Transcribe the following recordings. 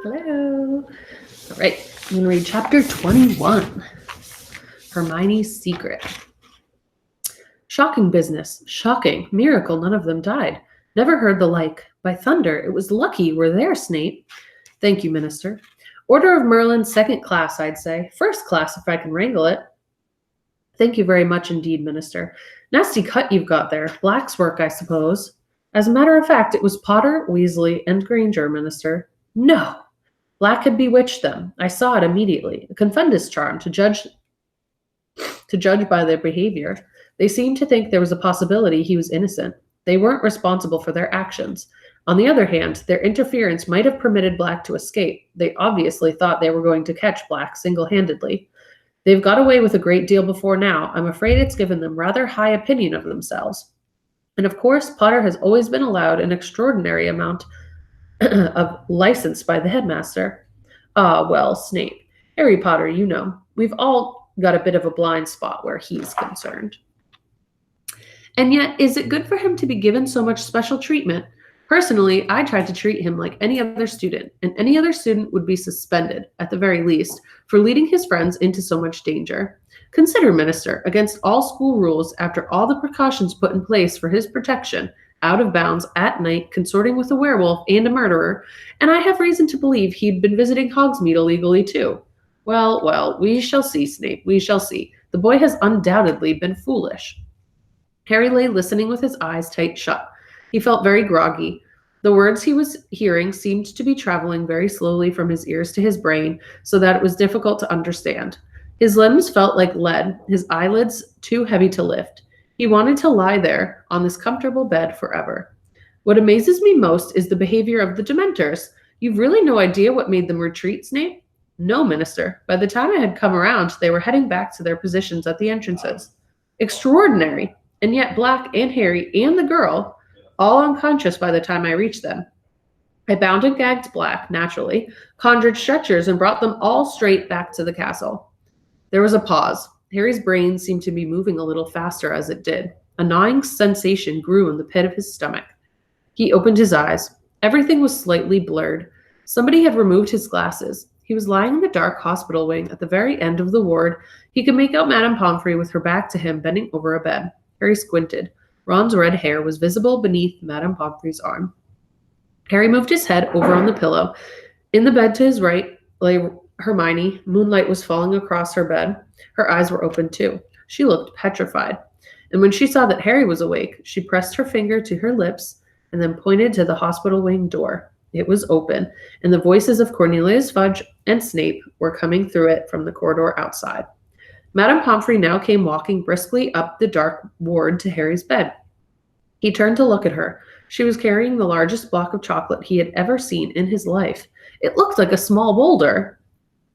Hello. All right, I'm going to read chapter 21, Hermione's Secret. Shocking business. Shocking. Miracle, none of them died. Never heard the like. By thunder, it was lucky you were there, Snape. Thank you, Minister. Order of Merlin, second class, I'd say. First class, if I can wrangle it. Thank you very much indeed, Minister. Nasty cut you've got there. Black's work, I suppose. As a matter of fact, it was Potter, Weasley, and Granger, Minister. No. Black had bewitched them. I saw it immediately. A confundus charm, to judge by their behavior. They seemed to think there was a possibility he was innocent. They weren't responsible for their actions. On the other hand, their interference might have permitted Black to escape. They obviously thought they were going to catch Black single-handedly. They've got away with a great deal before now. I'm afraid it's given them rather high opinion of themselves. And of course, Potter has always been allowed an extraordinary amount of license by the headmaster. Ah, well, Snape. Harry Potter, you know. We've all got a bit of a blind spot where he's concerned. And yet, is it good for him to be given so much special treatment? Personally, I tried to treat him like any other student, and any other student would be suspended, at the very least, for leading his friends into so much danger. Consider, Minister, against all school rules, after all the precautions put in place for his protection, out of bounds, at night, consorting with a werewolf and a murderer, and I have reason to believe he'd been visiting Hogsmeade illegally, too. Well, we shall see, Snape, we shall see. The boy has undoubtedly been foolish. Harry lay listening with his eyes tight shut. He felt very groggy. The words he was hearing seemed to be traveling very slowly from his ears to his brain, so that it was difficult to understand. His limbs felt like lead, his eyelids too heavy to lift. He wanted to lie there, on this comfortable bed, forever. What amazes me most is the behavior of the Dementors. You've really no idea what made them retreat, Snape? No, Minister. By the time I had come around, they were heading back to their positions at the entrances. Extraordinary. And yet Black and Harry and the girl, all unconscious by the time I reached them. I bound and gagged Black, naturally, conjured stretchers, and brought them all straight back to the castle. There was a pause. Harry's brain seemed to be moving a little faster as it did. A gnawing sensation grew in the pit of his stomach. He opened his eyes. Everything was slightly blurred. Somebody had removed his glasses. He was lying in the dark hospital wing at the very end of the ward. He could make out Madame Pomfrey with her back to him, bending over a bed. Harry squinted. Ron's red hair was visible beneath Madame Pomfrey's arm. Harry moved his head over on the pillow. In the bed to his right lay Hermione. Moonlight was falling across her bed. Her eyes were open too. She looked petrified. And when she saw that Harry was awake, she pressed her finger to her lips and then pointed to the hospital wing door. It was open, and the voices of Cornelius Fudge and Snape were coming through it from the corridor outside. Madame Pomfrey now came walking briskly up the dark ward to Harry's bed. He turned to look at her. She was carrying the largest block of chocolate he had ever seen in his life. It looked like a small boulder.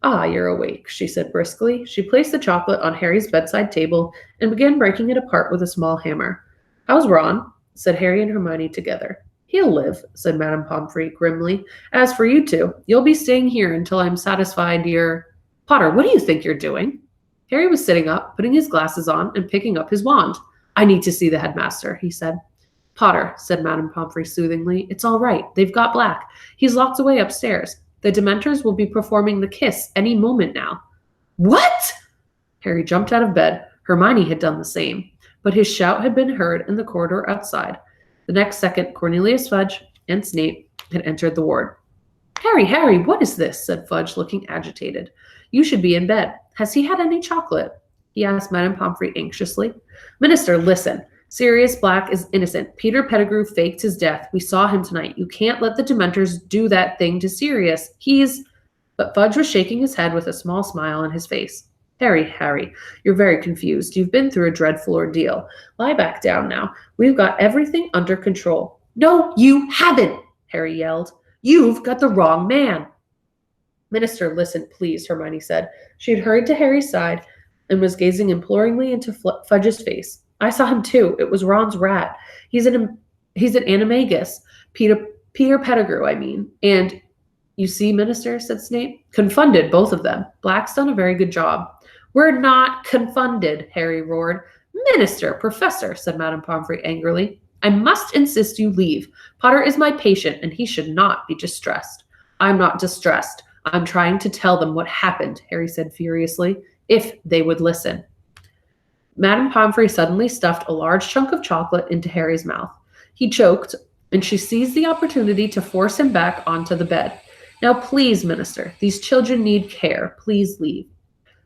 Ah, you're awake, she said briskly. She placed the chocolate on Harry's bedside table and began breaking it apart with a small hammer. How's Ron? Said Harry and Hermione together. He'll live, said Madame Pomfrey grimly. As for you two, you'll be staying here until I'm satisfied you're... Potter, what do you think you're doing? Harry was sitting up, putting his glasses on, and picking up his wand. I need to see the headmaster, he said. Potter, said Madame Pomfrey soothingly, it's all right. They've got Black. He's locked away upstairs. The Dementors will be performing the kiss any moment now. What? Harry jumped out of bed. Hermione had done the same, but his shout had been heard in the corridor outside. The next second, Cornelius Fudge and Snape had entered the ward. Harry, what is this? Said Fudge, looking agitated. You should be in bed. Has he had any chocolate? He asked Madame Pomfrey anxiously. Minister, listen. Sirius Black is innocent. Peter Pettigrew faked his death. We saw him tonight. You can't let the Dementors do that thing to Sirius. But Fudge was shaking his head with a small smile on his face. Harry, you're very confused. You've been through a dreadful ordeal. Lie back down now. We've got everything under control. No, you haven't, Harry yelled. You've got the wrong man. Minister, listen, please, Hermione said. She had hurried to Harry's side and was gazing imploringly into Fudge's face. I saw him too. It was Ron's rat. He's an animagus. Peter Pettigrew, I mean. And you see, Minister, said Snape. Confunded, both of them. Black's done a very good job. We're not confunded, Harry roared. Minister, Professor, said Madame Pomfrey angrily. I must insist you leave. Potter is my patient, and he should not be distressed. I'm not distressed. I'm trying to tell them what happened, Harry said furiously, if they would listen. Madame Pomfrey suddenly stuffed a large chunk of chocolate into Harry's mouth. He choked, and she seized the opportunity to force him back onto the bed. Now, please, Minister, these children need care. Please leave.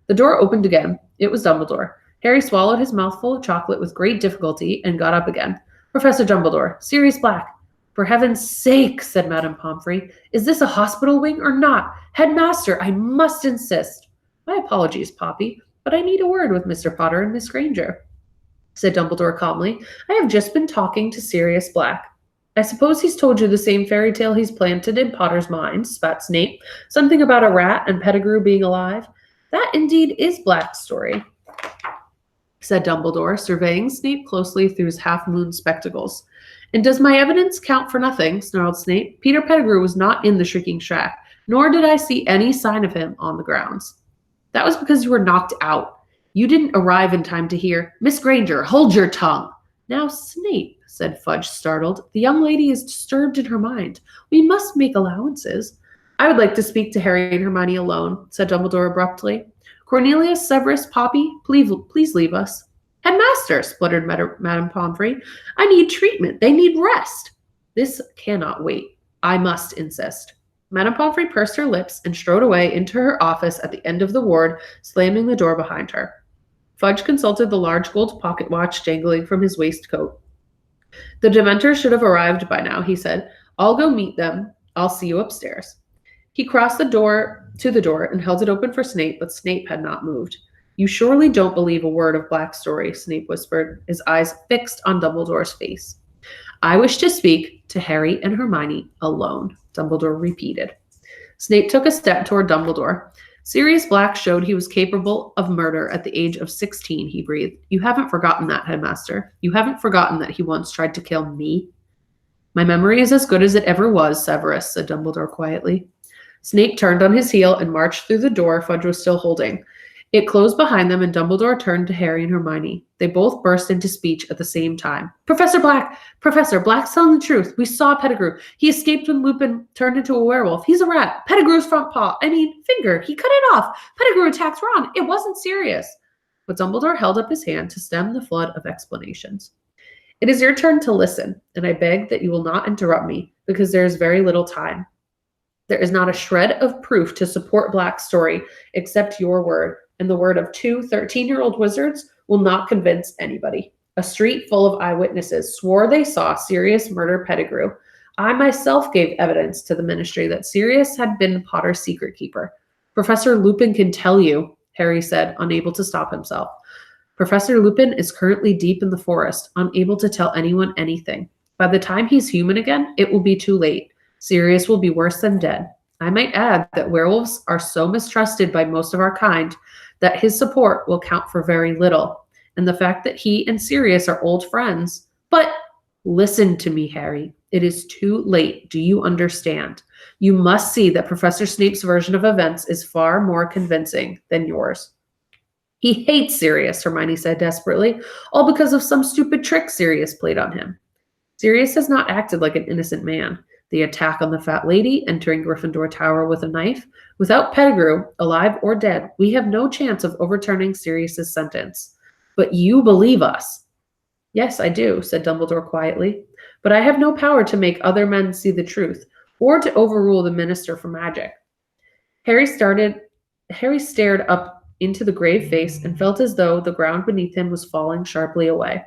The door opened again. It was Dumbledore. Harry swallowed his mouthful of chocolate with great difficulty and got up again. Professor Dumbledore, Sirius Black. For heaven's sake, said Madame Pomfrey, is this a hospital wing or not? Headmaster, I must insist. My apologies, Poppy, but I need a word with Mr. Potter and Miss Granger, said Dumbledore calmly. I have just been talking to Sirius Black. I suppose he's told you the same fairy tale he's planted in Potter's mind, spat Snape. Something about a rat and Pettigrew being alive. That indeed is Black's story, said Dumbledore, surveying Snape closely through his half-moon spectacles. And does my evidence count for nothing? Snarled Snape. Peter Pettigrew was not in the Shrieking Shack, nor did I see any sign of him on the grounds. That was because you were knocked out. You didn't arrive in time to hear, Miss Granger, hold your tongue. Now, Snape, said Fudge, startled, the young lady is disturbed in her mind. We must make allowances. I would like to speak to Harry and Hermione alone, said Dumbledore abruptly. Cornelius, Severus, Poppy, please leave us. Headmaster, spluttered Madame Pomfrey, I need treatment. They need rest. This cannot wait. I must insist. Madame Pomfrey pursed her lips and strode away into her office at the end of the ward, slamming the door behind her. Fudge consulted the large gold pocket watch dangling from his waistcoat. The Dementors should have arrived by now, he said. I'll go meet them. I'll see you upstairs. He crossed to the door and held it open for Snape, but Snape had not moved. You surely don't believe a word of Black's story, Snape whispered, his eyes fixed on Dumbledore's face. I wish to speak to Harry and Hermione alone, Dumbledore repeated. Snape took a step toward Dumbledore. Sirius Black showed he was capable of murder at the age of 16, he breathed. You haven't forgotten that, Headmaster. You haven't forgotten that he once tried to kill me? My memory is as good as it ever was, Severus, said Dumbledore quietly. Snape turned on his heel and marched through the door Fudge was still holding. It closed behind them, and Dumbledore turned to Harry and Hermione. They both burst into speech at the same time. Professor Black's telling the truth. We saw Pettigrew. He escaped when Lupin turned into a werewolf. He's a rat. Pettigrew's finger. He cut it off. Pettigrew attacked Ron. It wasn't serious. But Dumbledore held up his hand to stem the flood of explanations. It is your turn to listen, and I beg that you will not interrupt me, because there is very little time. There is not a shred of proof to support Black's story except your word, and the word of 2 13-year-old wizards will not convince anybody. A street full of eyewitnesses swore they saw Sirius murder Pettigrew. I myself gave evidence to the Ministry that Sirius had been Potter's secret keeper. Professor Lupin can tell you, Harry said, unable to stop himself. Professor Lupin is currently deep in the forest, unable to tell anyone anything. By the time he's human again, it will be too late. Sirius will be worse than dead. I might add that werewolves are so mistrusted by most of our kind that his support will count for very little, and the fact that he and Sirius are old friends. But listen to me, Harry. It is too late. Do you understand? You must see that Professor Snape's version of events is far more convincing than yours. He hates Sirius, Hermione said desperately, all because of some stupid trick Sirius played on him. Sirius has not acted like an innocent man. The attack on the fat lady, entering Gryffindor Tower with a knife. Without Pettigrew, alive or dead, we have no chance of overturning Sirius's sentence. But you believe us. Yes, I do, said Dumbledore quietly. But I have no power to make other men see the truth, or to overrule the Minister for Magic. Harry stared up into the grave face and felt as though the ground beneath him was falling sharply away.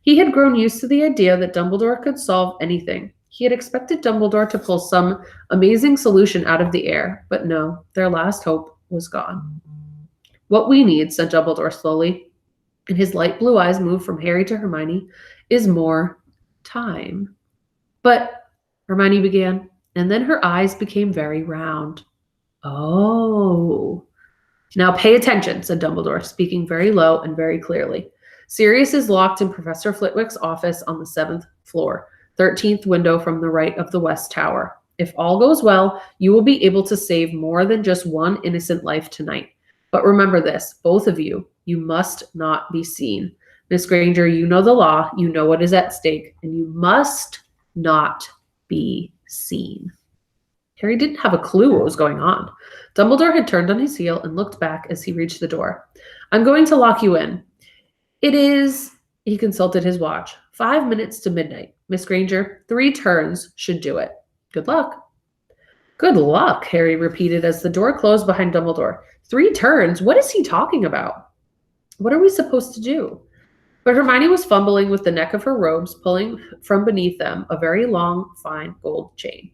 He had grown used to the idea that Dumbledore could solve anything. He had expected Dumbledore to pull some amazing solution out of the air, but no, their last hope was gone. What we need, said Dumbledore slowly, and his light blue eyes moved from Harry to Hermione, is more time. But, Hermione began, and then her eyes became very round. Oh. Now pay attention, said Dumbledore, speaking very low and very clearly. Sirius is locked in Professor Flitwick's office on the 7th floor. 13th window from the right of the West Tower. If all goes well, you will be able to save more than just one innocent life tonight. But remember this, both of you, you must not be seen. Miss Granger, you know the law, you know what is at stake, and you must not be seen. Harry didn't have a clue what was going on. Dumbledore had turned on his heel and looked back as he reached the door. I'm going to lock you in. It is, he consulted his watch, 5 minutes to midnight. Miss Granger, 3 turns should do it. Good luck. Good luck, Harry repeated as the door closed behind Dumbledore. 3 turns? What is he talking about? What are we supposed to do? But Hermione was fumbling with the neck of her robes, pulling from beneath them a very long, fine gold chain.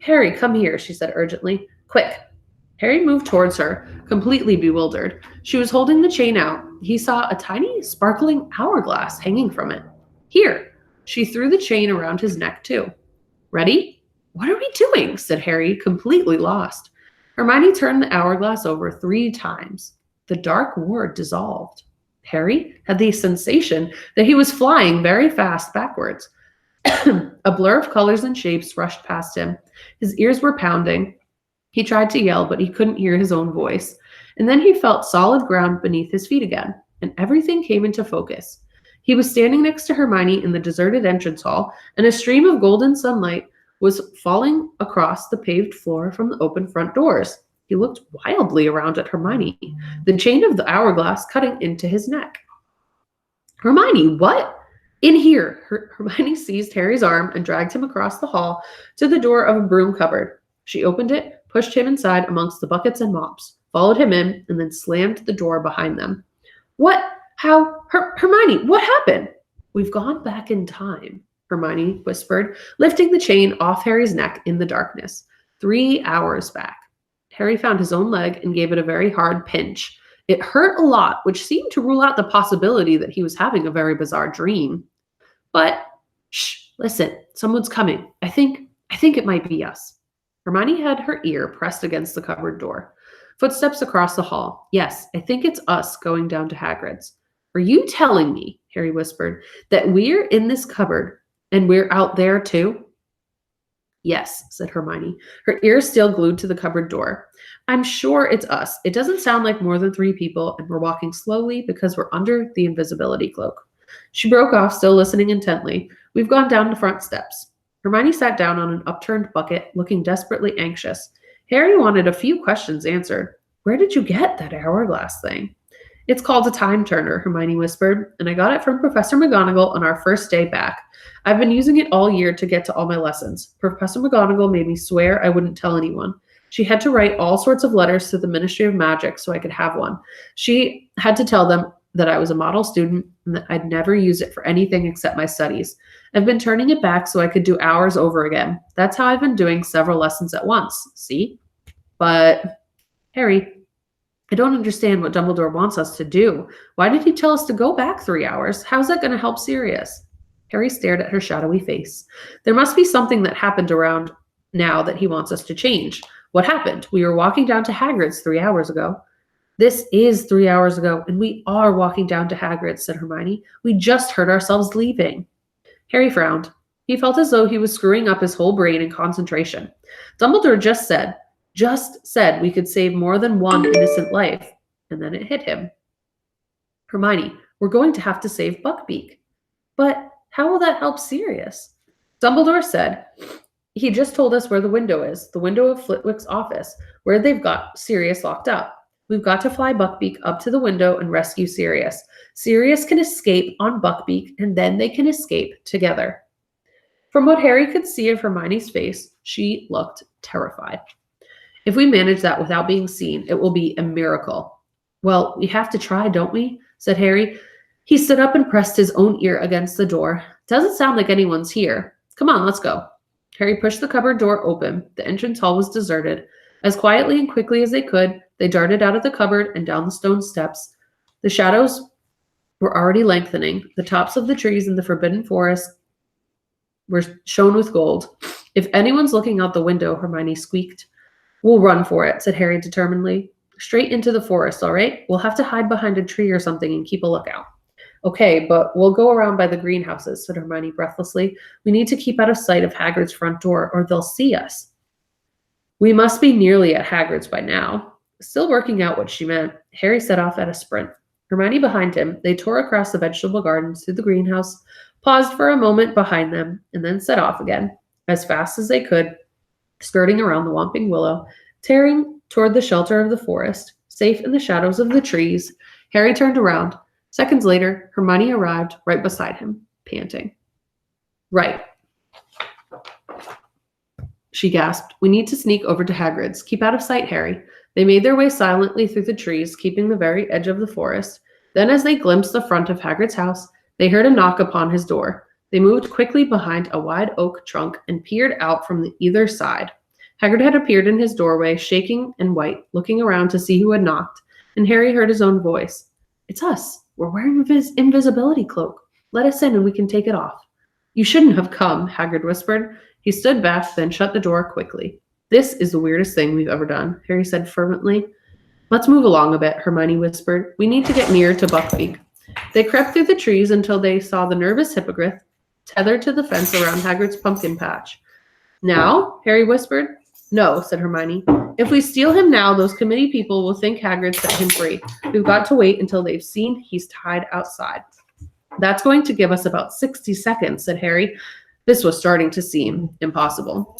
Harry, come here, she said urgently. Quick. Harry moved towards her, completely bewildered. She was holding the chain out. He saw a tiny, sparkling hourglass hanging from it. Here. She threw the chain around his neck, too. Ready? What are we doing? Said Harry, completely lost. Hermione turned the hourglass over 3 times. The dark ward dissolved. Harry had the sensation that he was flying very fast backwards. A blur of colors and shapes rushed past him. His ears were pounding. He tried to yell, but he couldn't hear his own voice. And then he felt solid ground beneath his feet again, and everything came into focus. He was standing next to Hermione in the deserted entrance hall, and a stream of golden sunlight was falling across the paved floor from the open front doors. He looked wildly around at Hermione, the chain of the hourglass cutting into his neck. Hermione, what? In here. Hermione seized Harry's arm and dragged him across the hall to the door of a broom cupboard. She opened it, pushed him inside amongst the buckets and mops, followed him in, and then slammed the door behind them. What? How? Hermione, what happened? We've gone back in time, Hermione whispered, lifting the chain off Harry's neck in the darkness. 3 hours back. Harry found his own leg and gave it a very hard pinch. It hurt a lot, which seemed to rule out the possibility that he was having a very bizarre dream. But, shh, listen, someone's coming. I think it might be us. Hermione had her ear pressed against the cupboard door. Footsteps across the hall. Yes, I think it's us going down to Hagrid's. Are you telling me, Harry whispered, that we're in this cupboard and we're out there too? Yes, said Hermione, her ears still glued to the cupboard door. I'm sure it's us. It doesn't sound like more than 3 people, and we're walking slowly because we're under the invisibility cloak. She broke off, still listening intently. We've gone down the front steps. Hermione sat down on an upturned bucket, looking desperately anxious. Harry wanted a few questions answered. Where did you get that hourglass thing? It's called a time turner, Hermione whispered, and I got it from Professor McGonagall on our first day back. I've been using it all year to get to all my lessons. Professor McGonagall made me swear I wouldn't tell anyone. She had to write all sorts of letters to the Ministry of Magic so I could have one. She had to tell them that I was a model student and that I'd never use it for anything except my studies. I've been turning it back so I could do hours over again. That's how I've been doing several lessons at once. See? But, Harry, I don't understand what Dumbledore wants us to do. Why did he tell us to go back 3 hours? How's that going to help Sirius? Harry stared at her shadowy face. There must be something that happened around now that he wants us to change. What happened? We were walking down to Hagrid's 3 hours ago. This is 3 hours ago, and we are walking down to Hagrid's, said Hermione. We just heard ourselves leaving. Harry frowned. He felt as though he was screwing up his whole brain in concentration. Dumbledore just said we could save more than one innocent life. And then it hit him. Hermione, we're going to have to save Buckbeak. But how will that help Sirius? Dumbledore said, he just told us where the window is, the window of Flitwick's office, where they've got Sirius locked up. We've got to fly Buckbeak up to the window and rescue Sirius. Sirius can escape on Buckbeak, and then they can escape together. From what Harry could see of Hermione's face, she looked terrified. If we manage that without being seen, it will be a miracle. Well, we have to try, don't we? Said Harry. He stood up and pressed his own ear against the door. Doesn't sound like anyone's here. Come on, let's go. Harry pushed the cupboard door open. The entrance hall was deserted. As quietly and quickly as they could, they darted out of the cupboard and down the stone steps. The shadows were already lengthening. The tops of the trees in the Forbidden Forest were shone with gold. If anyone's looking out the window, Hermione squeaked. We'll run for it, said Harry determinedly. Straight into the forest, all right? We'll have to hide behind a tree or something and keep a lookout. Okay, but we'll go around by the greenhouses, said Hermione breathlessly. We need to keep out of sight of Hagrid's front door, or they'll see us. We must be nearly at Hagrid's by now. Still working out what she meant, Harry set off at a sprint. Hermione behind him, they tore across the vegetable gardens through the greenhouse, paused for a moment behind them, and then set off again, as fast as they could, skirting around the Whomping Willow, tearing toward the shelter of the forest. Safe in the shadows of the trees, Harry turned around. Seconds later, Hermione arrived right beside him, panting. Right, she gasped. We need to sneak over to Hagrid's. Keep out of sight, Harry. They made their way silently through the trees, keeping the very edge of the forest. Then, as they glimpsed the front of Hagrid's house, they heard a knock upon his door. They moved quickly behind a wide oak trunk and peered out from either side. Hagrid had appeared in his doorway, shaking and white, looking around to see who had knocked, and Harry heard his own voice. It's us. We're wearing invisibility cloak. Let us in and we can take it off. You shouldn't have come, Hagrid whispered. He stood back, then shut the door quickly. This is the weirdest thing we've ever done, Harry said fervently. Let's move along a bit, Hermione whispered. We need to get nearer to Buckbeak. They crept through the trees until they saw the nervous hippogriff tethered to the fence around Hagrid's pumpkin patch. Now? Harry whispered. No, said Hermione. If we steal him now, those committee people will think Hagrid set him free. We've got to wait until they've seen he's tied outside. That's going to give us about 60 seconds, said Harry. This was starting to seem impossible.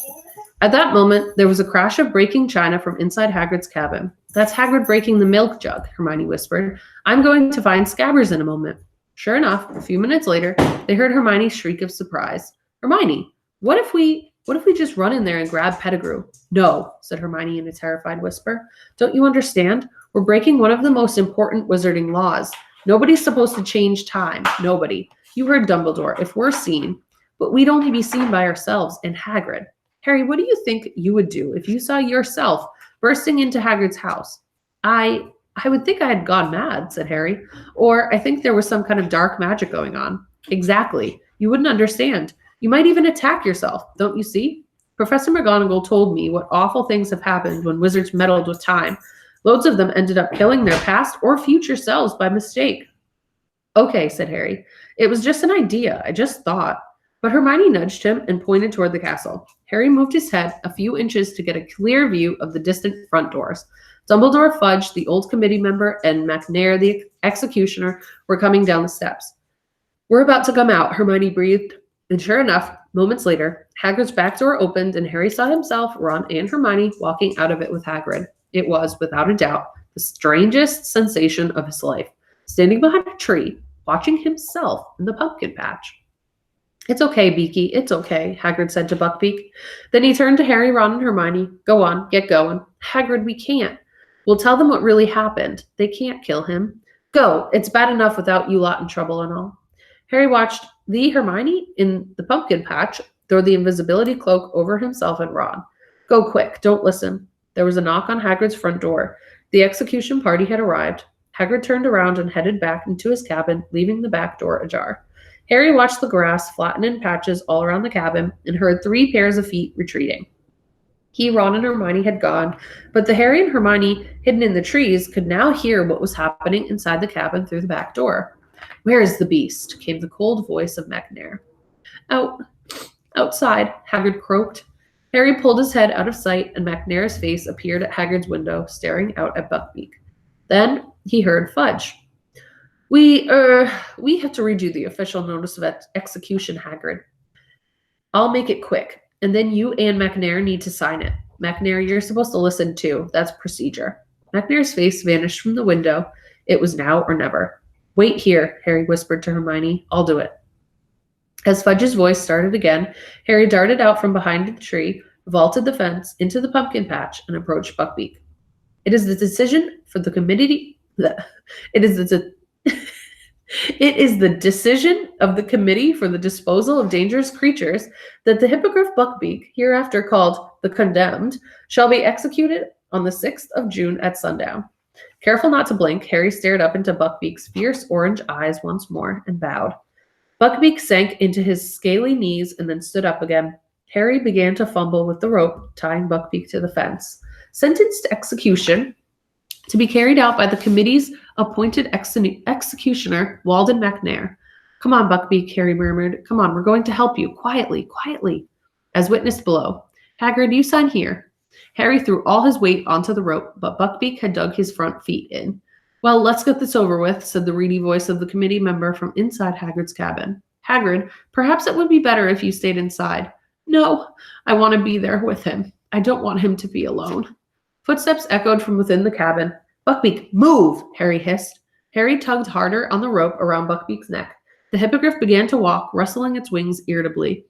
At that moment, there was a crash of breaking china from inside Hagrid's cabin. That's Hagrid breaking the milk jug, Hermione whispered. I'm going to find Scabbers in a moment. Sure enough, a few minutes later, they heard Hermione's shriek of surprise. Hermione, what if we just run in there and grab Pettigrew? No, said Hermione in a terrified whisper. Don't you understand? We're breaking one of the most important wizarding laws. Nobody's supposed to change time. Nobody. You heard Dumbledore. If we're seen, but we'd only be seen by ourselves and Hagrid. Harry, what do you think you would do if you saw yourself bursting into Hagrid's house? I would think I had gone mad, said Harry. Or I think there was some kind of dark magic going on. Exactly. You wouldn't understand. You might even attack yourself, don't you see? Professor McGonagall told me what awful things have happened when wizards meddled with time. Loads of them ended up killing their past or future selves by mistake. Okay, said Harry. It was just an idea. I just thought. But Hermione nudged him and pointed toward the castle. Harry moved his head a few inches to get a clear view of the distant front doors. Dumbledore, Fudge, the old committee member, and McNair, the executioner, were coming down the steps. We're about to come out, Hermione breathed. And sure enough, moments later, Hagrid's back door opened and Harry saw himself, Ron, and Hermione walking out of it with Hagrid. It was, without a doubt, the strangest sensation of his life, standing behind a tree, watching himself in the pumpkin patch. It's okay, Beaky, it's okay, Hagrid said to Buckbeak. Then he turned to Harry, Ron, and Hermione. Go on, get going. Hagrid, we can't. We'll tell them what really happened. They can't kill him. Go, it's bad enough without you lot in trouble and all. Harry watched the Hermione in the pumpkin patch throw the invisibility cloak over himself and Ron. Go quick, don't listen. There was a knock on Hagrid's front door. The execution party had arrived. Hagrid turned around and headed back into his cabin, leaving the back door ajar. Harry watched the grass flatten in patches all around the cabin and heard 3 pairs of feet retreating. He, Ron, and Hermione had gone, but the Harry and Hermione hidden in the trees could now hear what was happening inside the cabin through the back door. Where is the beast? Came the cold voice of McNair. Outside, Hagrid croaked. Harry pulled his head out of sight, and McNair's face appeared at Hagrid's window, staring out at Buckbeak. Then he heard Fudge. We have to read you the official notice of execution, Hagrid. I'll make it quick, and then you and McNair need to sign it. McNair, you're supposed to listen too. That's procedure. McNair's face vanished from the window. It was now or never. Wait here, Harry whispered to Hermione. I'll do it. As Fudge's voice started again, Harry darted out from behind the tree, vaulted the fence into the pumpkin patch, and approached Buckbeak. It is the decision for the committee. It is the decision of the Committee for the Disposal of Dangerous Creatures that the Hippogriff Buckbeak, hereafter called the Condemned, shall be executed on the 6th of June at sundown. Careful not to blink, Harry stared up into Buckbeak's fierce orange eyes once more and bowed. Buckbeak sank into his scaly knees and then stood up again. Harry began to fumble with the rope, tying Buckbeak to the fence. Sentenced to execution, to be carried out by the committee's appointed executioner, Walden McNair. Come on, Buckbeak, Harry murmured. Come on, we're going to help you. Quietly, quietly. As witnessed below. Hagrid, you sign here. Harry threw all his weight onto the rope, but Buckbeak had dug his front feet in. Well, let's get this over with, said the reedy voice of the committee member from inside Hagrid's cabin. Hagrid, perhaps it would be better if you stayed inside. No, I want to be there with him. I don't want him to be alone. Footsteps echoed from within the cabin. Buckbeak, move! Harry hissed. Harry tugged harder on the rope around Buckbeak's neck. The hippogriff began to walk, rustling its wings irritably.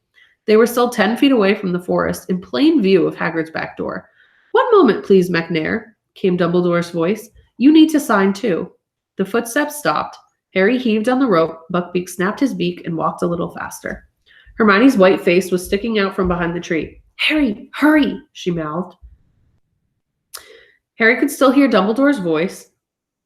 They were still 10 feet away from the forest, in plain view of Hagrid's back door. One moment, please, McNair, came Dumbledore's voice. You need to sign, too. The footsteps stopped. Harry heaved on the rope. Buckbeak snapped his beak and walked a little faster. Hermione's white face was sticking out from behind the tree. Harry, hurry, she mouthed. Harry could still hear Dumbledore's voice,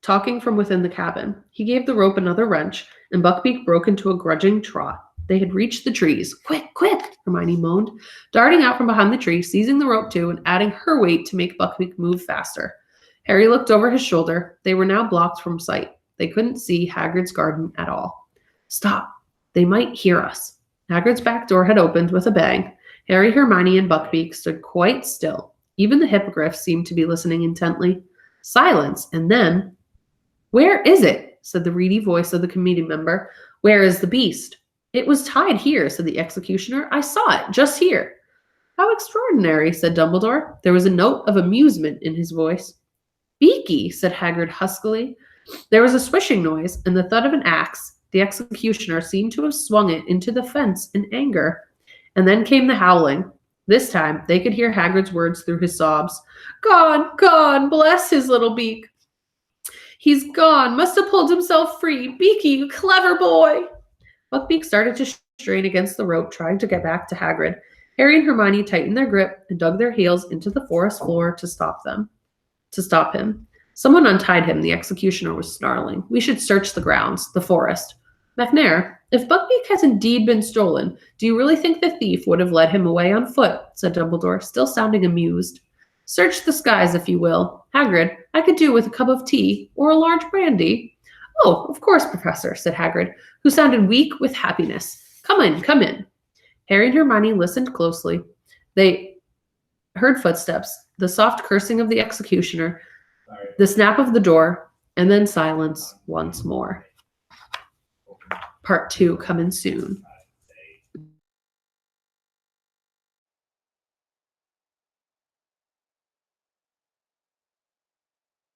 talking from within the cabin. He gave the rope another wrench, and Buckbeak broke into a grudging trot. They had reached the trees. Quick, quick, Hermione moaned, darting out from behind the tree, seizing the rope too, and adding her weight to make Buckbeak move faster. Harry looked over his shoulder. They were now blocked from sight. They couldn't see Hagrid's garden at all. Stop. They might hear us. Hagrid's back door had opened with a bang. Harry, Hermione, and Buckbeak stood quite still. Even the hippogriff seemed to be listening intently. Silence, and then, Where is it? Said the reedy voice of the committee member. Where is the beast? It was tied here, said the executioner. I saw it, just here. How extraordinary, said Dumbledore. There was a note of amusement in his voice. Beaky, said Hagrid huskily. There was a swishing noise, and the thud of an axe. The executioner seemed to have swung it into the fence in anger. And then came the howling. This time, they could hear Hagrid's words through his sobs. Gone, gone, bless his little beak. He's gone, must have pulled himself free. Beaky, you clever boy. Buckbeak started to strain against the rope, trying to get back to Hagrid. Harry and Hermione tightened their grip and dug their heels into the forest floor to stop him. Someone untied him, the executioner was snarling. We should search the grounds, the forest. McNair, if Buckbeak has indeed been stolen, do you really think the thief would have led him away on foot? Said Dumbledore, still sounding amused. Search the skies, if you will. Hagrid, I could do with a cup of tea or a large brandy. Oh, of course, Professor, said Hagrid, who sounded weak with happiness. Come in, come in. Harry and Hermione listened closely. They heard footsteps, the soft cursing of the executioner, the snap of the door, and then silence once more. Part 2 coming soon.